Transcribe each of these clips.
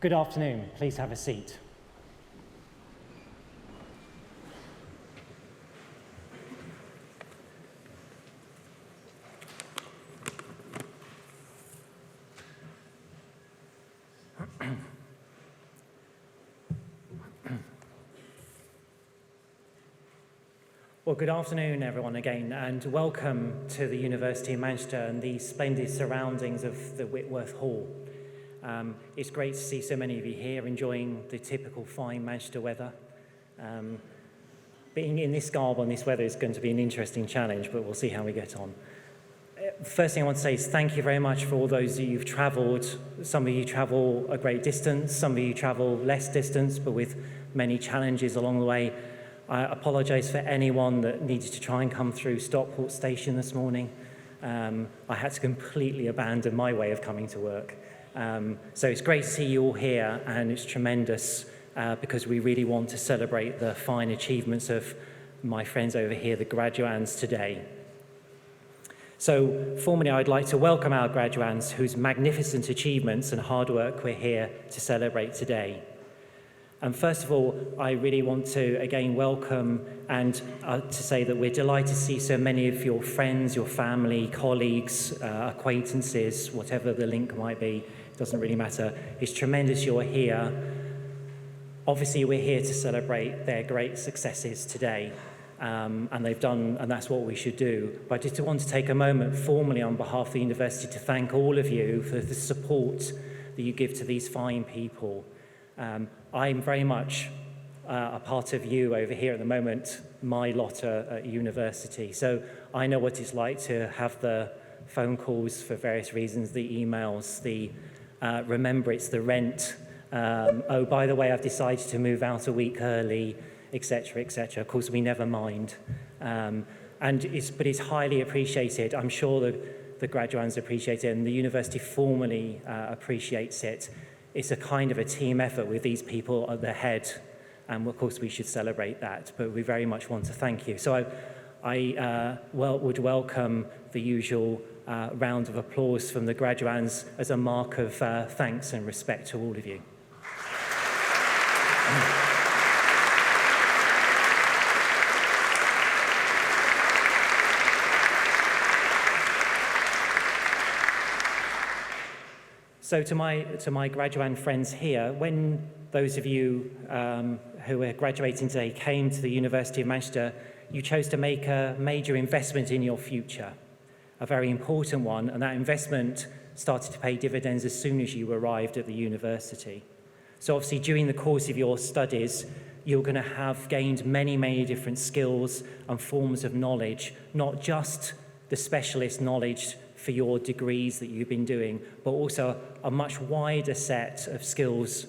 Good afternoon. Please have a seat. Well, good afternoon, everyone, again, and welcome to the University of Manchester and the splendid surroundings of the Whitworth Hall. It's great to see so many of you here enjoying the typical fine Manchester weather. Being in this garb on this weather is going to be an interesting challenge, but we'll see how we get on. First thing I want to say is thank you very much for all those of you who've travelled. Some of you travel a great distance, some of you travel less distance, but with many challenges along the way. I apologise for anyone that needed to try and come through Stockport Station this morning. I had to completely abandon my way of coming to work. So it's great to see you all here, and it's tremendous because we really want to celebrate the fine achievements of my friends over here, the graduands, today. So formally, I'd like to welcome our graduands whose magnificent achievements and hard work we're here to celebrate today. And first of all, I really want to again welcome and to say that we're delighted to see so many of your friends, your family, colleagues, acquaintances, whatever the link might be, doesn't really matter. It's tremendous you're here. Obviously, we're here to celebrate their great successes today, and they've done, and that's what we should do. But I just want to take a moment formally on behalf of the university to thank all of you for the support that you give to these fine people. I'm very much a part of you over here at the moment, my lot at university. So I know what it's like to have the phone calls for various reasons, the emails, the remember it's the rent, oh, by the way, I've decided to move out a week early, etc., etc. Of course, we never mind. But it's highly appreciated. I'm sure that the graduands appreciate it, and the university formally appreciates it. It's a kind of a team effort with these people at the head, and of course we should celebrate that, but we very much want to thank you. So I would welcome the usual round of applause from the graduands as a mark of thanks and respect to all of you. So to my graduand friends here, when those of you who are graduating today came to the University of Manchester, you chose to make a major investment in your future, a very important one, and that investment started to pay dividends as soon as you arrived at the university. So obviously during the course of your studies, you're going to have gained many, many different skills and forms of knowledge, not just the specialist knowledge for your degrees that you've been doing, but also a much wider set of skills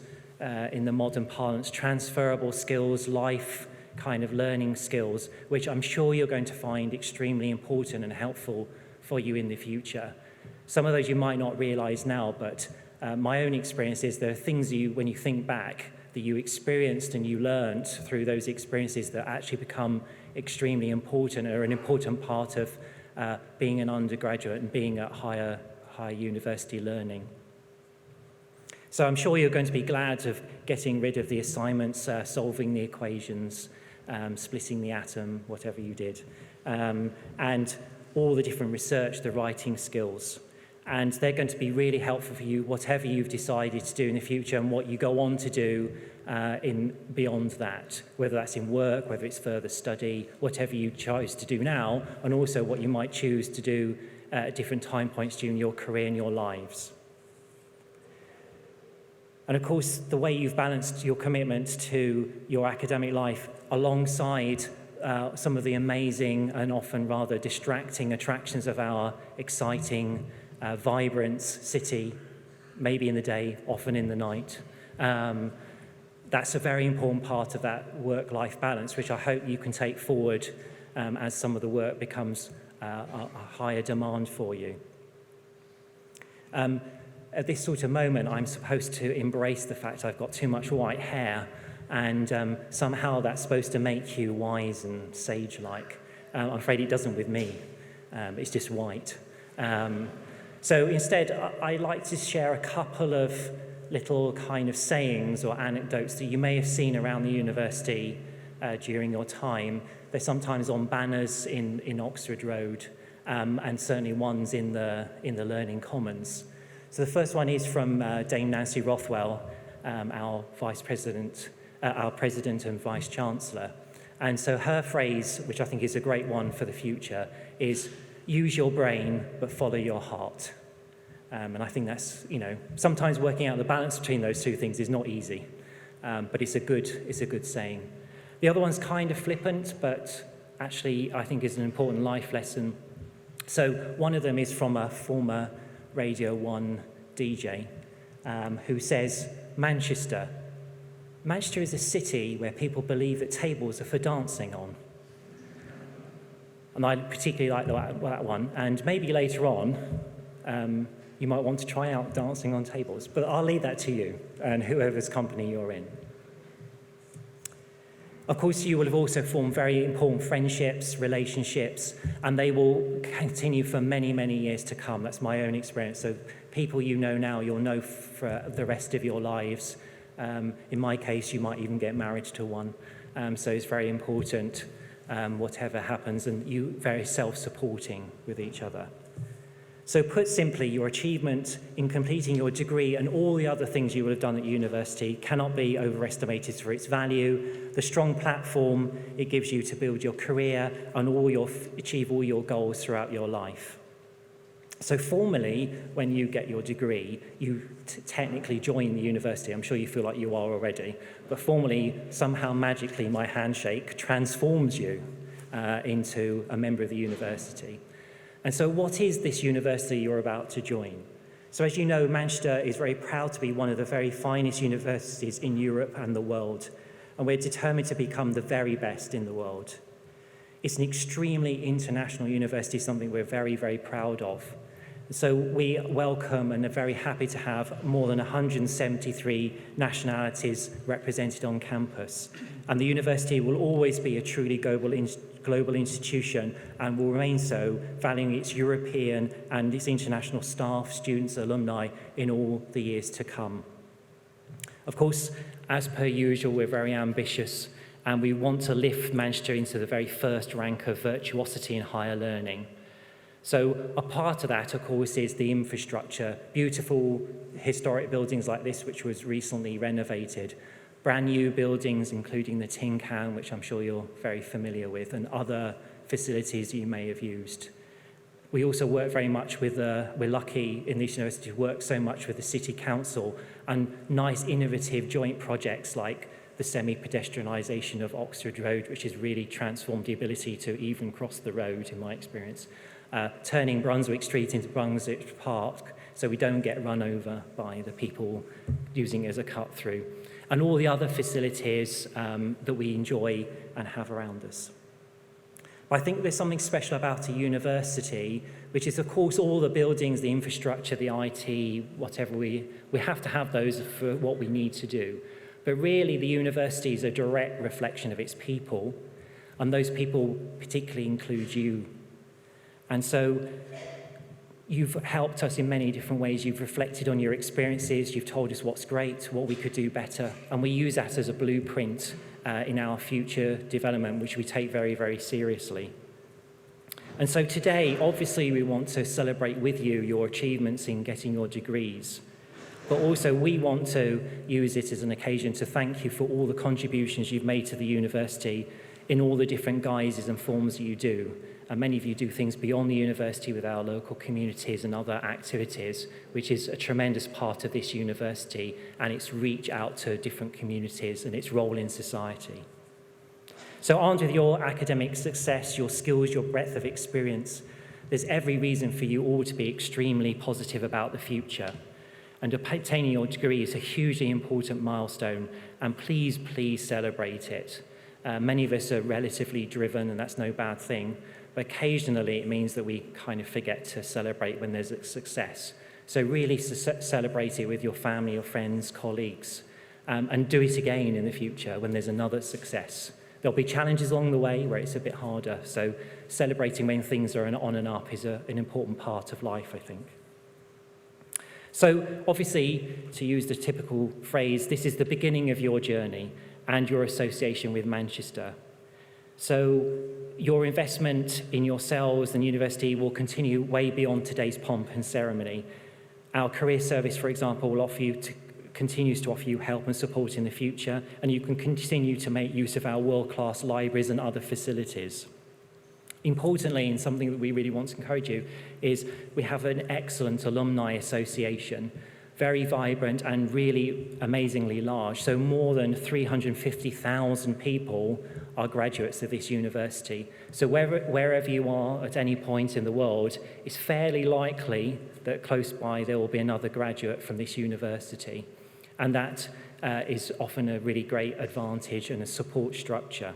in the modern parlance, transferable skills, life kind of learning skills, which I'm sure you're going to find extremely important and helpful for you in the future. Some of those you might not realize now, but my own experience is there are things when you think back, that you experienced and you learned through those experiences that actually become extremely important, or an important part of being an undergraduate and being at higher university learning. So I'm sure you're going to be glad of getting rid of the assignments, solving the equations, splitting the atom, whatever you did, and all the different research, the writing skills. And they're going to be really helpful for you, whatever you've decided to do in the future and what you go on to do beyond that, whether that's in work, whether it's further study, whatever you chose to do now, and also what you might choose to do at different time points during your career and your lives. And of course, the way you've balanced your commitment to your academic life alongside some of the amazing and often rather distracting attractions of our exciting, vibrant city, maybe in the day, often in the night. That's a very important part of that work-life balance, which I hope you can take forward as some of the work becomes a higher demand for you. At this sort of moment, I'm supposed to embrace the fact I've got too much white hair, and somehow that's supposed to make you wise and sage-like. I'm afraid it doesn't with me. It's just white. So instead, I like to share a couple of little kind of sayings or anecdotes that you may have seen around the university during your time. They're sometimes on banners in Oxford Road, and certainly ones in the Learning Commons. So the first one is from Dame Nancy Rothwell, our president and vice chancellor. And so her phrase, which I think is a great one for the future, is use your brain but follow your heart. And I think that's, sometimes working out the balance between those two things is not easy, but it's a good saying. The other one's kind of flippant, but actually I think is an important life lesson. So one of them is from a former Radio 1 DJ who says, Manchester is a city where people believe that tables are for dancing on. And I particularly like that one. And maybe later on, you might want to try out dancing on tables. But I'll leave that to you and whoever's company you're in. Of course, you will have also formed very important friendships, relationships, and they will continue for many, many years to come. That's my own experience. So people you know now, you'll know for the rest of your lives. In my case, you might even get married to one. So it's very important, whatever happens, and you very self-supporting with each other. So put simply, your achievement in completing your degree and all the other things you will have done at university cannot be overestimated for its value, the strong platform it gives you to build your career and achieve all your goals throughout your life. So formally, when you get your degree, you technically join the university. I'm sure you feel like you are already. But formally, somehow magically, my handshake transforms you into a member of the university. And so what is this university you're about to join? So as you know, Manchester is very proud to be one of the very finest universities in Europe and the world. And we're determined to become the very best in the world. It's an extremely international university, something we're very, very proud of. So we welcome and are very happy to have more than 173 nationalities represented on campus. And the university will always be a truly global institution and will remain so, valuing its European and its international staff, students, alumni in all the years to come. Of course, as per usual, we're very ambitious and we want to lift Manchester into the very first rank of virtuosity in higher learning. So a part of that, of course, is the infrastructure, beautiful historic buildings like this, which was recently renovated, brand new buildings, including the Tin Can, which I'm sure you're very familiar with, and other facilities you may have used. We also work very much with, we're lucky in this university to work so much with the City Council and nice innovative joint projects like the semi-pedestrianisation of Oxford Road, which has really transformed the ability to even cross the road, in my experience. Turning Brunswick Street into Brunswick Park so we don't get run over by the people using it as a cut-through. And all the other facilities that we enjoy and have around us. But I think there's something special about a university, which is, of course, all the buildings, the infrastructure, the IT, whatever we have to have those for what we need to do. But really, the university is a direct reflection of its people, and those people particularly include you. And so you've helped us in many different ways. You've reflected on your experiences. You've told us what's great, what we could do better. And we use that as a blueprint in our future development, which we take very, very seriously. And so today, obviously, we want to celebrate with you your achievements in getting your degrees. But also, we want to use it as an occasion to thank you for all the contributions you've made to the university in all the different guises and forms that you do. And many of you do things beyond the university with our local communities and other activities, which is a tremendous part of this university and its reach out to different communities and its role in society. So armed with your academic success, your skills, your breadth of experience, there's every reason for you all to be extremely positive about the future. And obtaining your degree is a hugely important milestone, and please, please celebrate it. Many of us are relatively driven, and that's no bad thing. But occasionally it means that we kind of forget to celebrate when there's a success. So really celebrate it with your family, your friends, colleagues, and do it again in the future when there's another success. There'll be challenges along the way where it's a bit harder. So celebrating when things are on and up is an important part of life, I think. So obviously, to use the typical phrase, this is the beginning of your journey and your association with Manchester. So your investment in yourselves and university will continue way beyond today's pomp and ceremony. Our career service, for example, will continues to offer you help and support in the future, and you can continue to make use of our world-class libraries and other facilities. Importantly, and something that we really want to encourage you, is we have an excellent alumni association, very vibrant and really amazingly large. So more than 350,000 people are graduates of this university. So wherever you are at any point in the world, it's fairly likely that close by there will be another graduate from this university. And that is often a really great advantage and a support structure.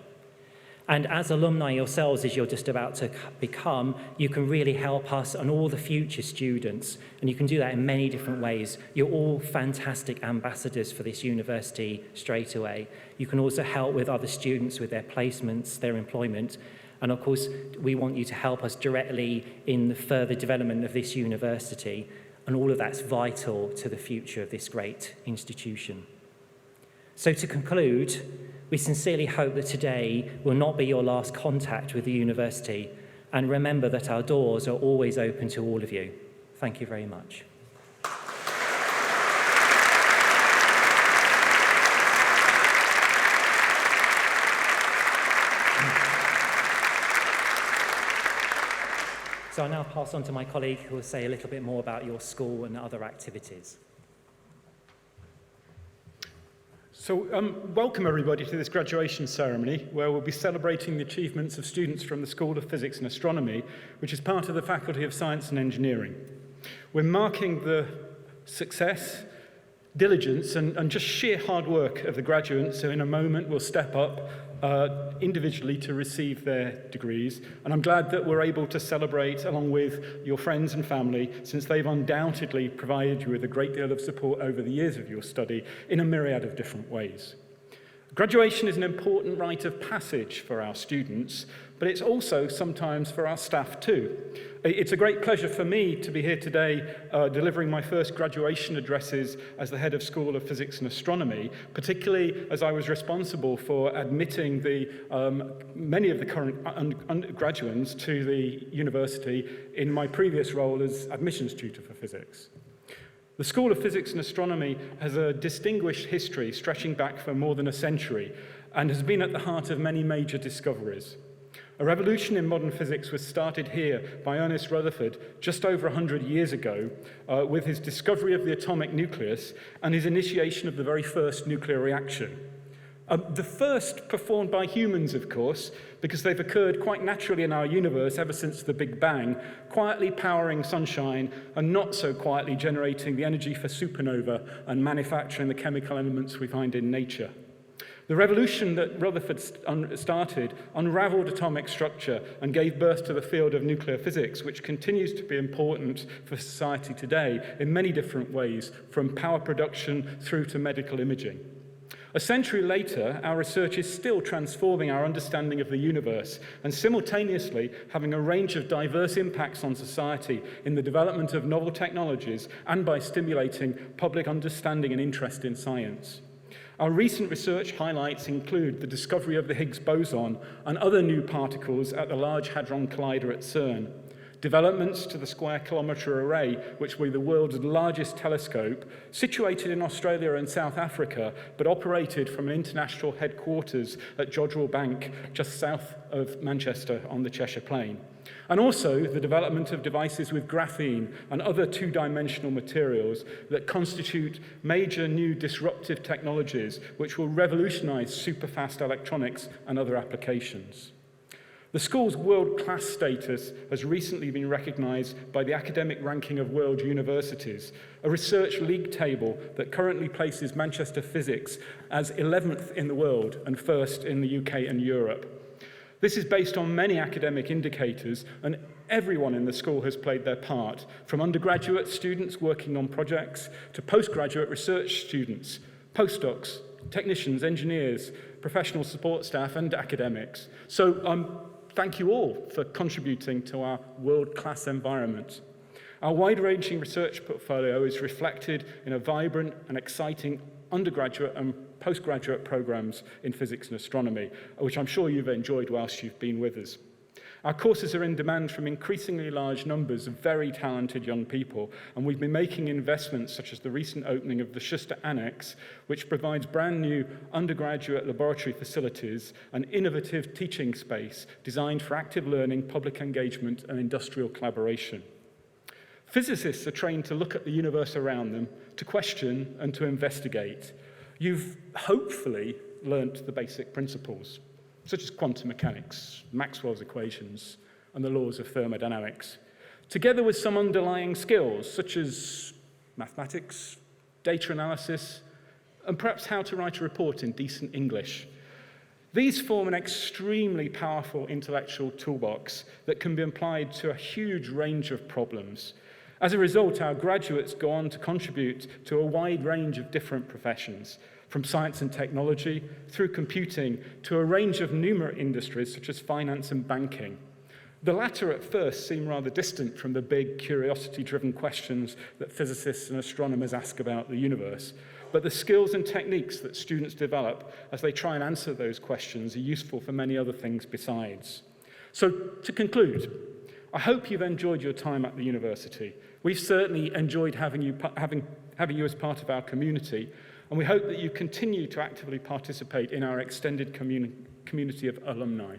And as alumni yourselves, as you're just about to become, you can really help us and all the future students. And you can do that in many different ways. You're all fantastic ambassadors for this university straight away. You can also help with other students with their placements, their employment. And of course, we want you to help us directly in the further development of this university. And all of that's vital to the future of this great institution. So to conclude, we sincerely hope that today will not be your last contact with the university, and remember that our doors are always open to all of you. Thank you very much. So I'll now pass on to my colleague who will say a little bit more about your school and other activities. So welcome everybody to this graduation ceremony where we'll be celebrating the achievements of students from the School of Physics and Astronomy, which is part of the Faculty of Science and Engineering. We're marking the success, diligence and just sheer hard work of the graduates, so in a moment we'll step up individually to receive their degrees, and I'm glad that we're able to celebrate along with your friends and family, since they've undoubtedly provided you with a great deal of support over the years of your study in a myriad of different ways. Graduation is an important rite of passage for our students, but it's also sometimes for our staff too. It's a great pleasure for me to be here today delivering my first graduation addresses as the head of School of Physics and Astronomy, particularly as I was responsible for admitting many of the current undergraduates to the university in my previous role as admissions tutor for physics. The School of Physics and Astronomy has a distinguished history stretching back for more than a century and has been at the heart of many major discoveries. A revolution in modern physics was started here by Ernest Rutherford just over 100 years ago with his discovery of the atomic nucleus and his initiation of the very first nuclear reaction. The first performed by humans, of course, because they've occurred quite naturally in our universe ever since the Big Bang, quietly powering sunshine and not so quietly generating the energy for supernova and manufacturing the chemical elements we find in nature. The revolution that Rutherford started unraveled atomic structure and gave birth to the field of nuclear physics, which continues to be important for society today in many different ways, from power production through to medical imaging. A century later, our research is still transforming our understanding of the universe and simultaneously having a range of diverse impacts on society in the development of novel technologies and by stimulating public understanding and interest in science. Our recent research highlights include the discovery of the Higgs boson and other new particles at the Large Hadron Collider at CERN, developments to the Square Kilometre Array, which will be the world's largest telescope, situated in Australia and South Africa, but operated from an international headquarters at Jodrell Bank, just south of Manchester on the Cheshire Plain. And also the development of devices with graphene and other two-dimensional materials that constitute major new disruptive technologies which will revolutionize superfast electronics and other applications. The school's world-class status has recently been recognized by the Academic Ranking of World Universities, a research league table that currently places Manchester Physics as 11th in the world and first in the UK and Europe. This is based on many academic indicators, and everyone in the school has played their part, from undergraduate students working on projects to postgraduate research students, postdocs, technicians, engineers, professional support staff, and academics. So thank you all for contributing to our world-class environment. Our wide-ranging research portfolio is reflected in a vibrant and exciting undergraduate and postgraduate programs in physics and astronomy, which I'm sure you've enjoyed whilst you've been with us. Our courses are in demand from increasingly large numbers of very talented young people, and we've been making investments such as the recent opening of the Schuster Annex, which provides brand new undergraduate laboratory facilities and innovative teaching space designed for active learning, public engagement, and industrial collaboration. Physicists are trained to look at the universe around them, to question and to investigate. You've hopefully learnt the basic principles, such as quantum mechanics, Maxwell's equations, and the laws of thermodynamics, together with some underlying skills, such as mathematics, data analysis, and perhaps how to write a report in decent English. These form an extremely powerful intellectual toolbox that can be applied to a huge range of problems. As a result, our graduates go on to contribute to a wide range of different professions, from science and technology through computing to a range of numerous industries such as finance and banking. The latter at first seem rather distant from the big curiosity-driven questions that physicists and astronomers ask about the universe, but the skills and techniques that students develop as they try and answer those questions are useful for many other things besides. So to conclude, I hope you've enjoyed your time at the university. We've certainly enjoyed having you as part of our community, and we hope that you continue to actively participate in our extended community of alumni.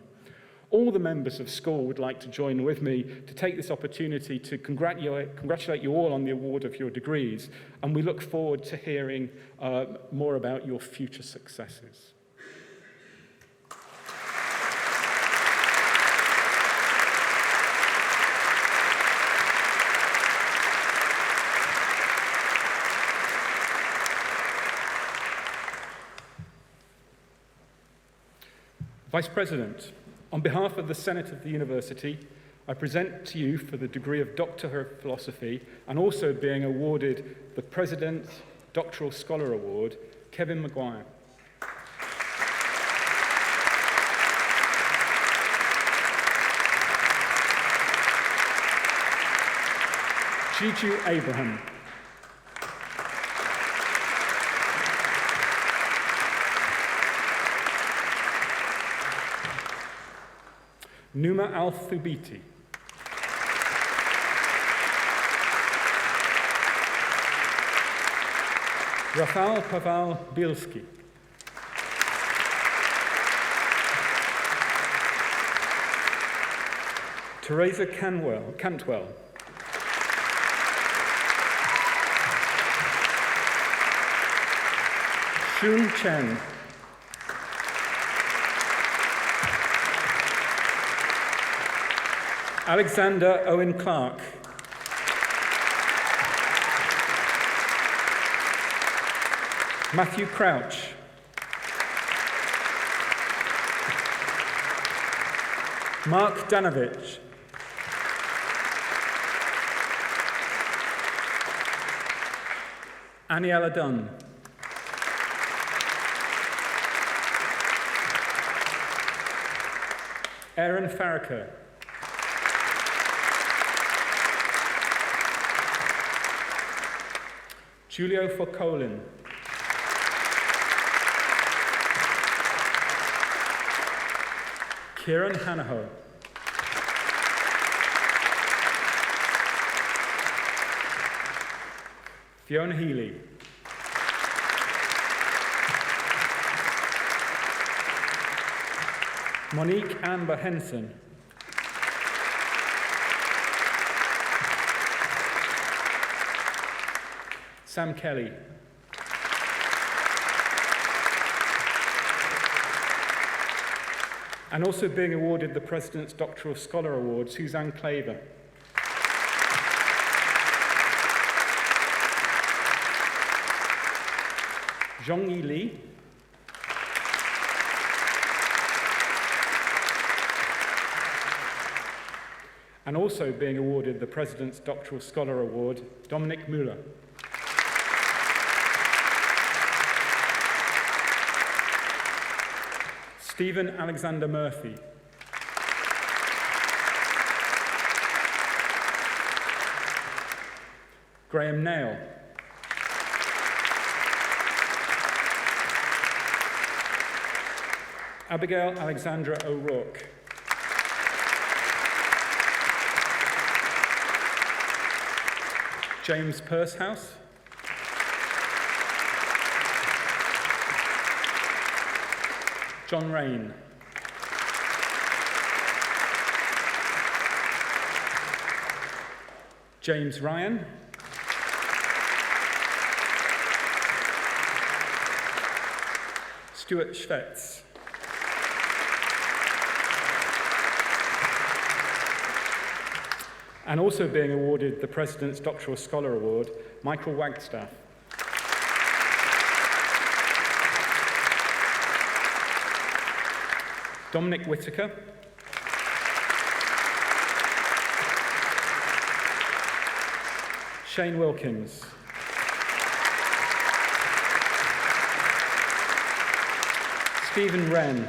All the members of SCORE would like to join with me to take this opportunity to congratulate you all on the award of your degrees, and we look forward to hearing more about your future successes. Vice President, on behalf of the Senate of the University, I present to you for the degree of Doctor of Philosophy and also being awarded the President's Doctoral Scholar Award, Kevin Maguire. Juju Abraham. Numa Al-Thubiti. Rafal Pavel Bielski. Teresa Cantwell. Shun Chen. Alexander Owen Clark. Matthew Crouch. Mark Danovich. Aniela Dunn. Aaron Farraker. Julio Focolin. Kieran Hanaho. Fiona Healy. Monique Amber Henson. Sam Kelly. And also being awarded the President's Doctoral Scholar Award, Suzanne Claver. Zhongyi Li. And also being awarded the President's Doctoral Scholar Award, Dominic Mueller. Stephen Alexander Murphy. Graham Nail. Abigail Alexandra O'Rourke. James Pursehouse. John Rain. James Ryan. Stuart Schvetz. And also being awarded the President's Doctoral Scholar Award, Michael Wagstaff. Dominic Whittaker. Shane Wilkins. Stephen Wren.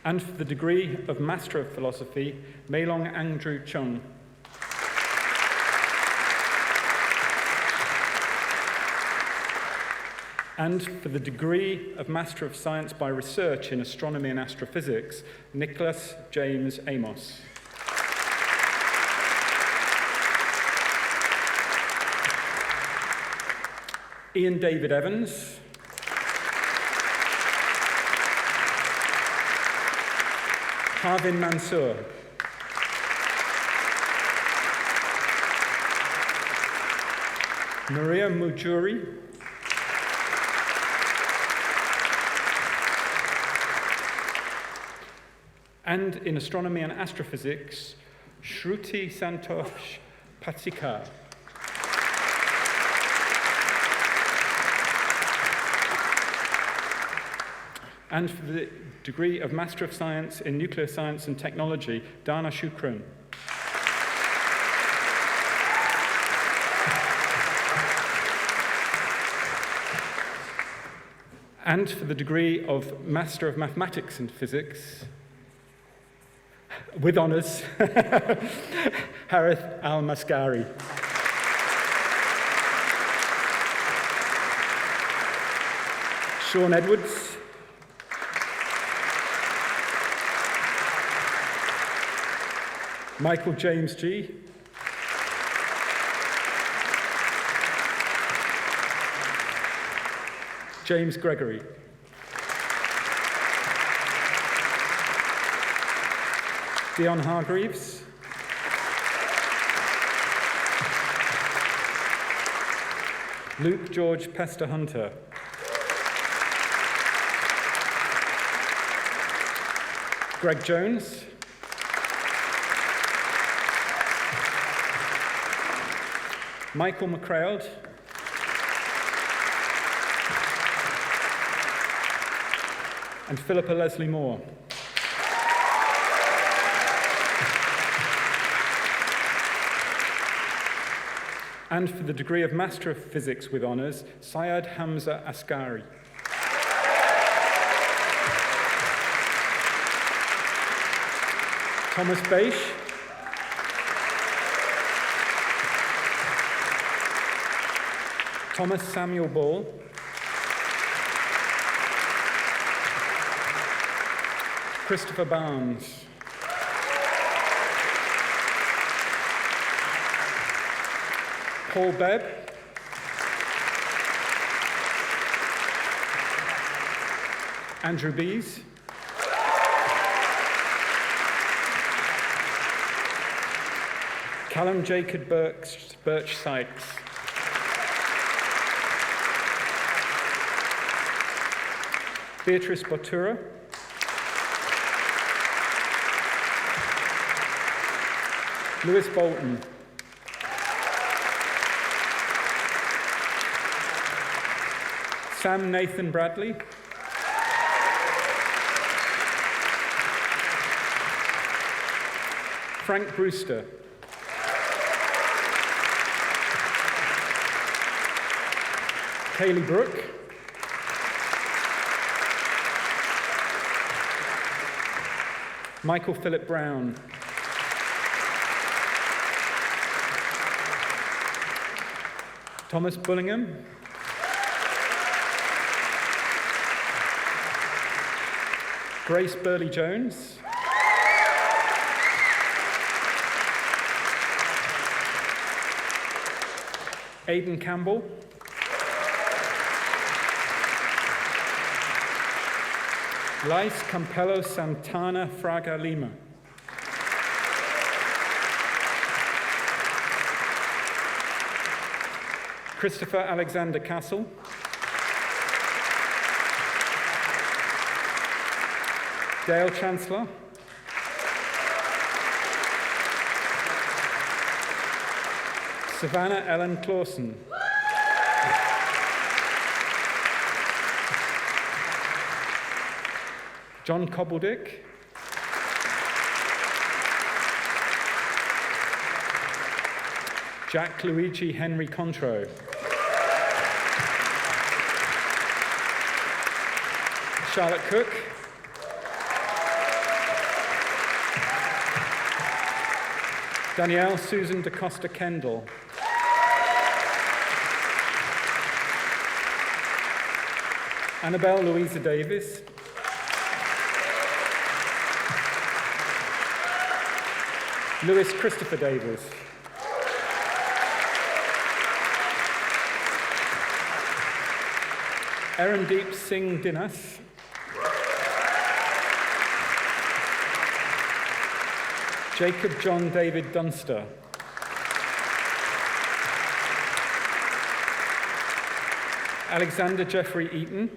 And for the degree of Master of Philosophy, Meilong Andrew Chung. And for the degree of Master of Science by Research in Astronomy and Astrophysics, Nicholas James Amos. Ian David Evans. Harvin Mansour. Maria Mujuri. And in Astronomy and Astrophysics, Shruti Santosh Patikar. And for the degree of Master of Science in Nuclear Science and Technology, Dana Shukran. And for the degree of Master of Mathematics and Physics, with honours, Harith Al-Maskari. Sean Edwards. Michael James G. James Gregory. Dion Hargreaves. Luke George Pester Hunter. Greg Jones. Michael McCraeld. And Philippa Leslie Moore. And for the degree of Master of Physics with honours, Syed Hamza Askari. Thomas Beish. Thomas Samuel Ball. Christopher Barnes. Paul Bebb. Andrew Bees. Callum Jacob Birch Sykes. Beatrice Bottura. Lewis Bolton. Sam Nathan Bradley. Frank Brewster. Kaylee Brooke. Michael Philip Brown. Thomas Bullingham. Grace Burley-Jones. Aidan Campbell. Lais Campello Santana Fraga Lima. Christopher Alexander Castle. Dale Chancellor. Savannah Ellen Clausen. John Cobbledick. Jack Luigi Henry Contro. Charlotte Cook. Danielle Susan DaCosta Kendall. Annabelle Louisa Davis. Lewis Christopher Davis. Erandeep Singh Dinas. Jacob John David Dunster. Alexander Jeffrey Eaton.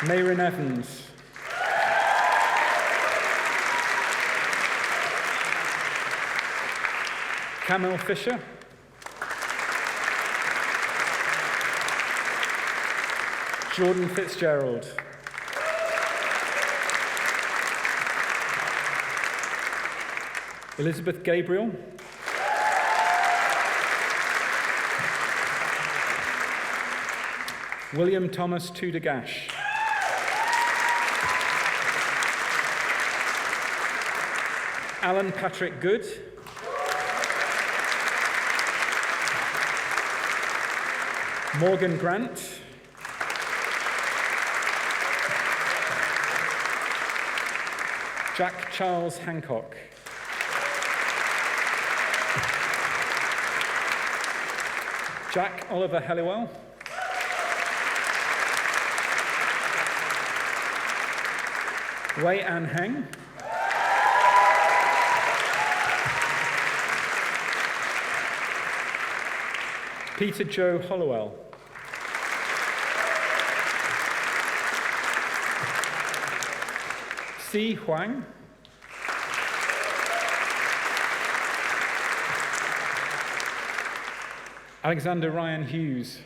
Mayrin Evans. Camille Fisher. Jordan Fitzgerald. Elizabeth Gabriel. William Thomas Tudagash. Alan Patrick Good. Morgan Grant. Jack Charles Hancock. Jack Oliver Helliwell. Wei An Heng. Peter Joe Hollowell. Si Huang. Alexander Ryan Hughes.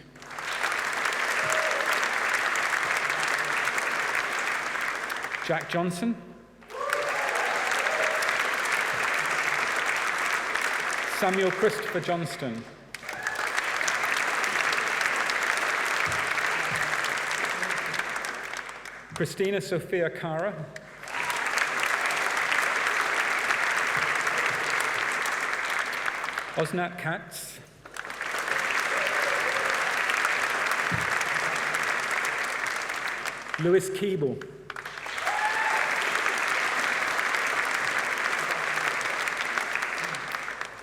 Jack Johnson. Samuel Christopher Johnston. Christina Sophia Cara. Osnat Katz. Lewis Keeble.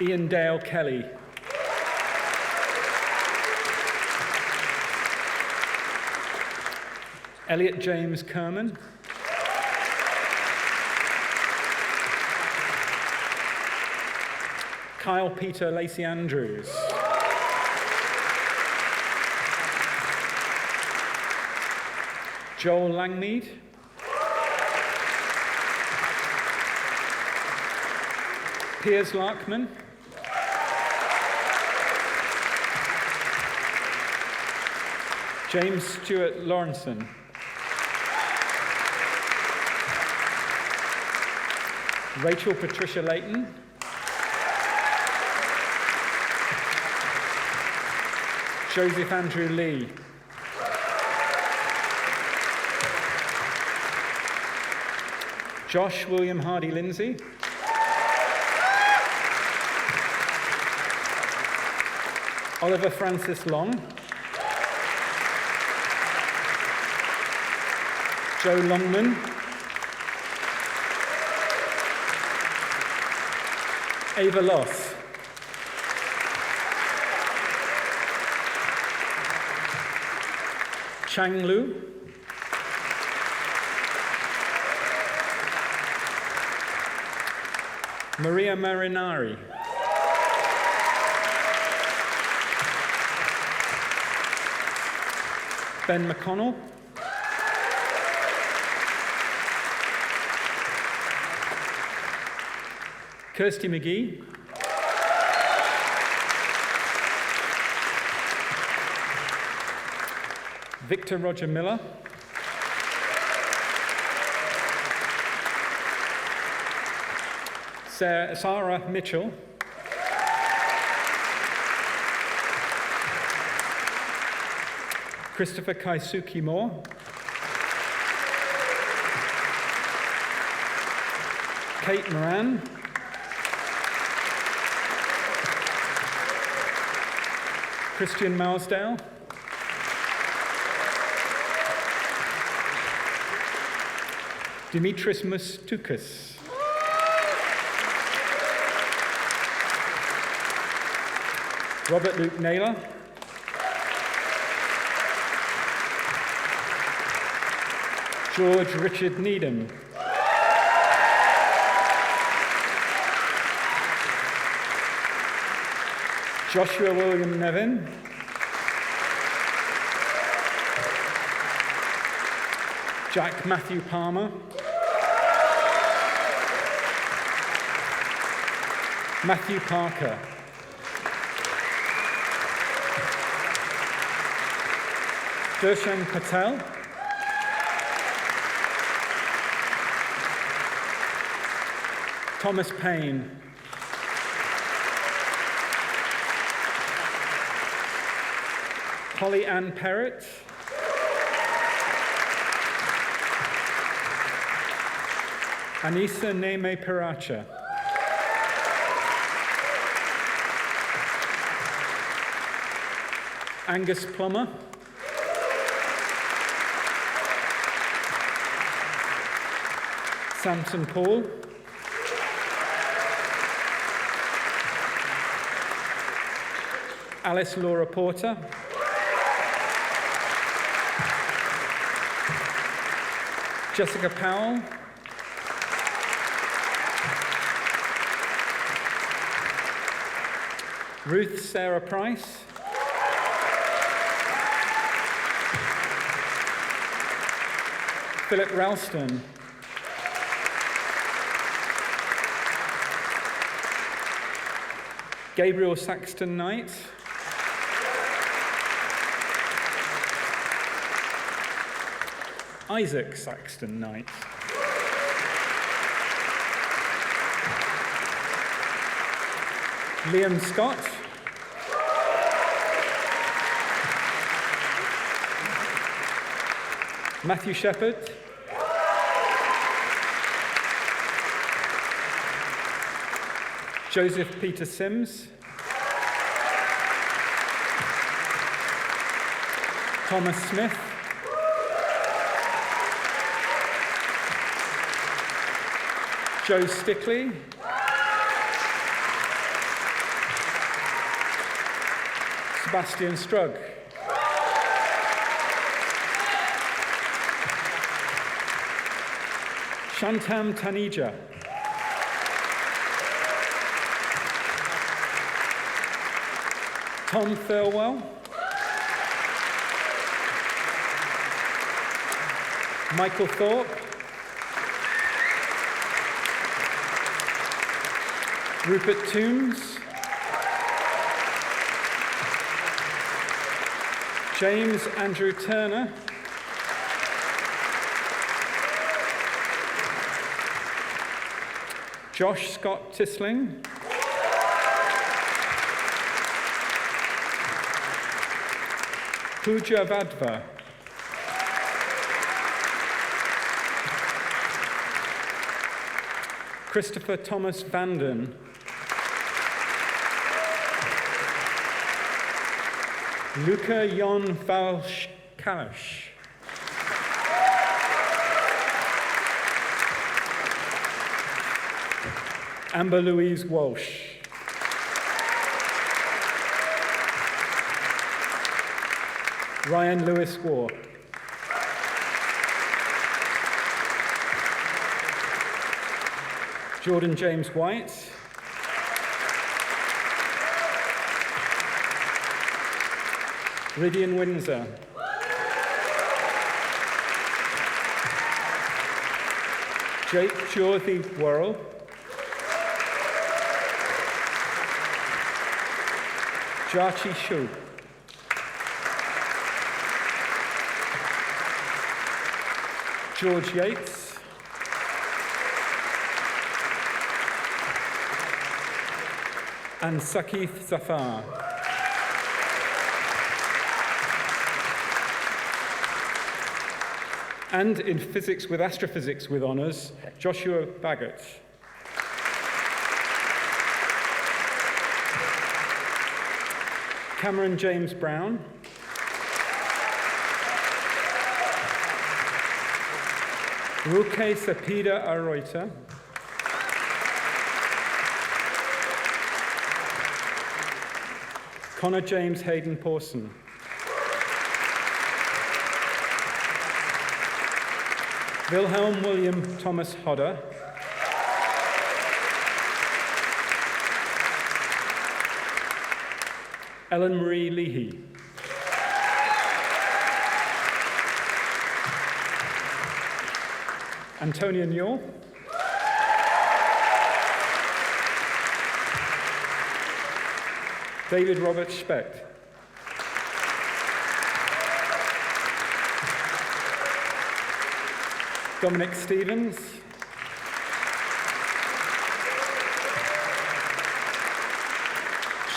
Ian Dale Kelly. Elliot James Kerman. Kyle Peter Lacey Andrews. Joel Langmead. Piers Larkman. James Stewart Lawrenson. Rachel Patricia Layton. Joseph Andrew Lee. Josh William Hardy Lindsay. Oliver Francis Long. Joe Longman. Ava Loss. Chang Lu. Maria Marinari. Ben McConnell. Kirsty McGee. Victor Roger Miller. Sarah Mitchell. Christopher Kaisuke Moore. Kate Moran. Christian Marsdale. Dimitris Mustoukas. Robert Luke Naylor. George Richard Needham. Joshua William Nevin. Jack Matthew Palmer. Matthew Parker. Darshan Patel. Thomas Payne. Holly Ann Perrott. Anissa Neme Paracha. Angus Plummer. Samson Paul. Alice Laura Porter. Jessica Powell. Ruth Sarah Price. Philip Ralston. Gabriel Saxton Knight. Isaac Saxton Knight. Liam Scott. Matthew Shepherd. Joseph Peter Sims. Thomas Smith. Joe Stickley. Sebastian Strug. Shantam Taneja. Tom Thirlwell. Michael Thorpe. Rupert Toombs. James Andrew Turner. Josh Scott Tisling. Pooja Vadva. Christopher Thomas Vanden. Luca Jon Valskalash. Amber Louise Walsh. Ryan Lewis War. Jordan James White. Ridian Windsor. Jake Jorthy Worrell. Jarchi Shu. George Yates. And Sakif Zafar. And in physics with astrophysics with honours, Joshua Baggett. Cameron James Brown. Ruke Sapida Arroita. Connor James Hayden Pawson. Wilhelm William Thomas Hodder. Ellen Marie Leahy. Antonia Newell. David Robert Specht. Dominic Stevens.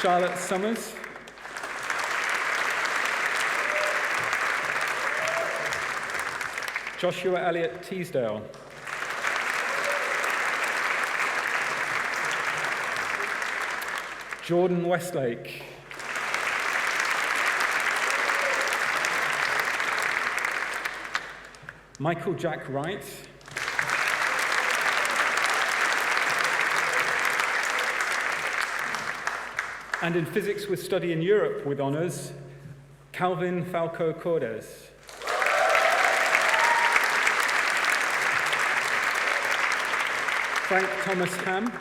Charlotte Summers. Joshua Elliott Teasdale. Jordan Westlake. Michael Jack Wright. And in physics with study in Europe with honours, Calvin Falco Cordes. Frank Thomas Ham.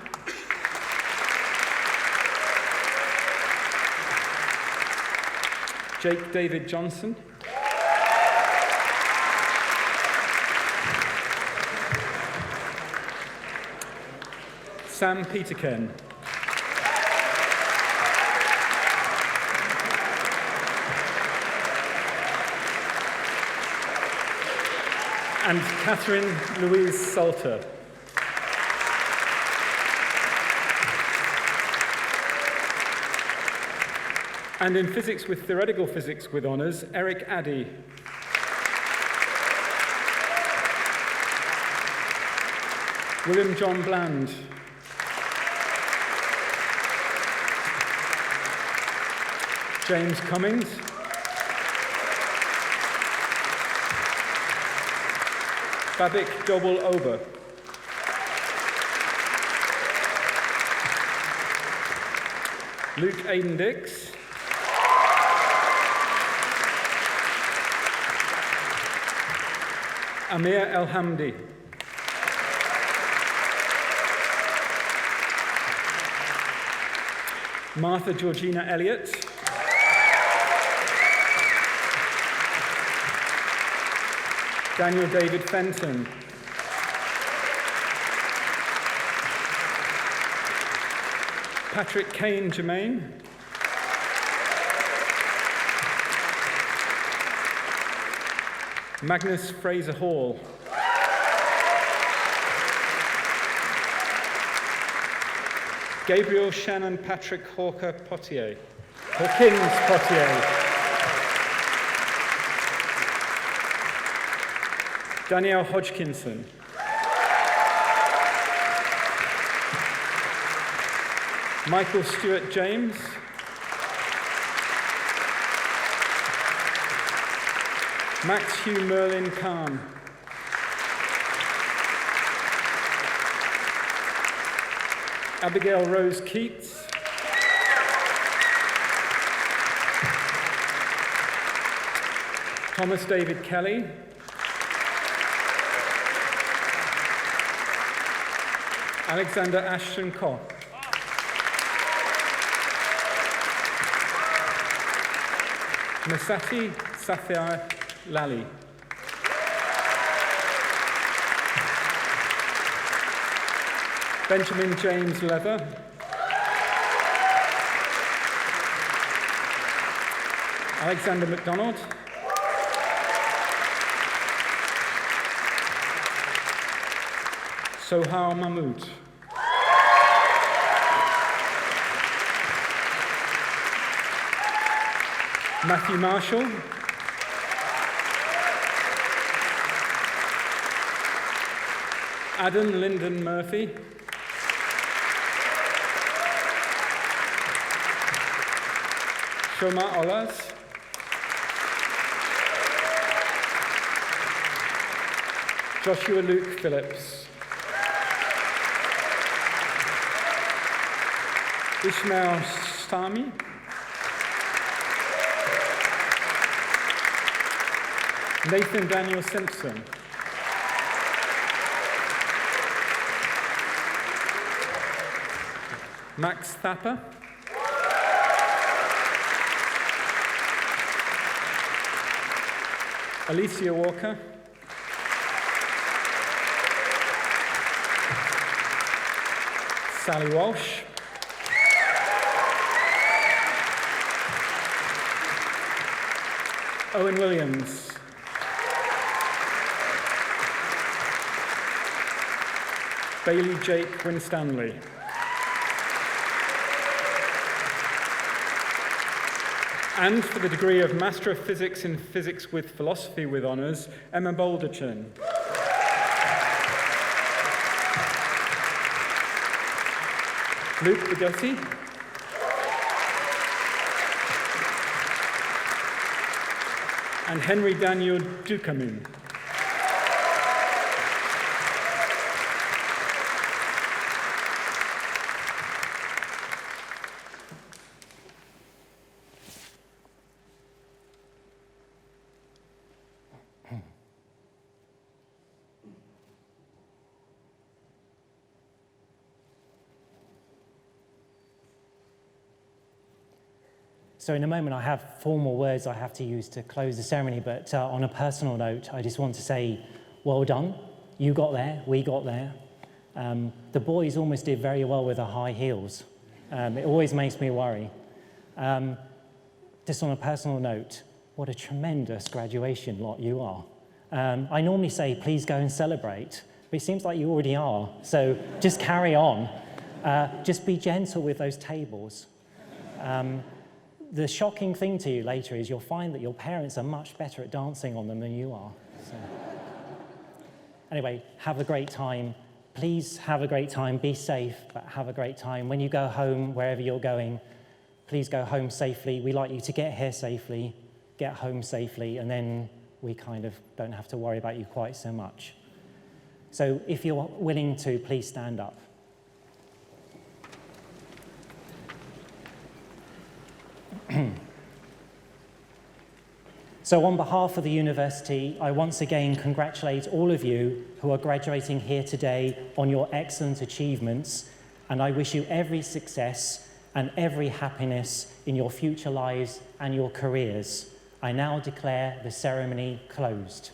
Jake David Johnson. Sam Peterken. And Catherine Louise Salter. And in physics with theoretical physics with honours, Eric Addy. William John Bland. James Cummings. Babik Double Ober. Luke Aiden Dix. Amir El-Hamdi. Martha Georgina Elliott. Daniel David Fenton. Patrick Kane Germain. Magnus Fraser Hall. Gabriel Shannon Patrick Hawkins Potier. Danielle Hodgkinson. Michael Stewart James. Max Hugh Merlin Khan. Abigail Rose Keats. Thomas David Kelly. Alexander Ashton Koch. Masati Safia Lally. Benjamin James Leather. Alexander MacDonald. Sohail Mahmood. Matthew Marshall. Adam Lyndon Murphy. Shoma Olas. Joshua Luke Phillips. Ishmael Sami. Nathan Daniel Simpson. Max Thapper. Alicia Walker. Sally Walsh. Owen Williams. Bailey Jake Winstanley. And for the degree of Master of Physics in Physics with Philosophy with honours, Emma Boulderchin. Luke Bugatti. And Henry Daniel Ducamin. So in a moment, I have formal words I have to use to close the ceremony, but on a personal note, I just want to say, well done. You got there, we got there. The boys almost did very well with the high heels. It always makes me worry. Just on a personal note, what a tremendous graduation lot you are. I normally say, please go and celebrate, but it seems like you already are. So just carry on. Just be gentle with those tables. The shocking thing to you later is you'll find that your parents are much better at dancing on them than you are. So. Anyway, have a great time. Please have a great time. Be safe, but have a great time. When you go home, wherever you're going, please go home safely. We like you to get here safely, get home safely, and then we kind of don't have to worry about you quite so much. So if you're willing to, please stand up. So on behalf of the university, I once again congratulate all of you who are graduating here today on your excellent achievements, and I wish you every success and every happiness in your future lives and your careers. I now declare the ceremony closed.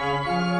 Thank you.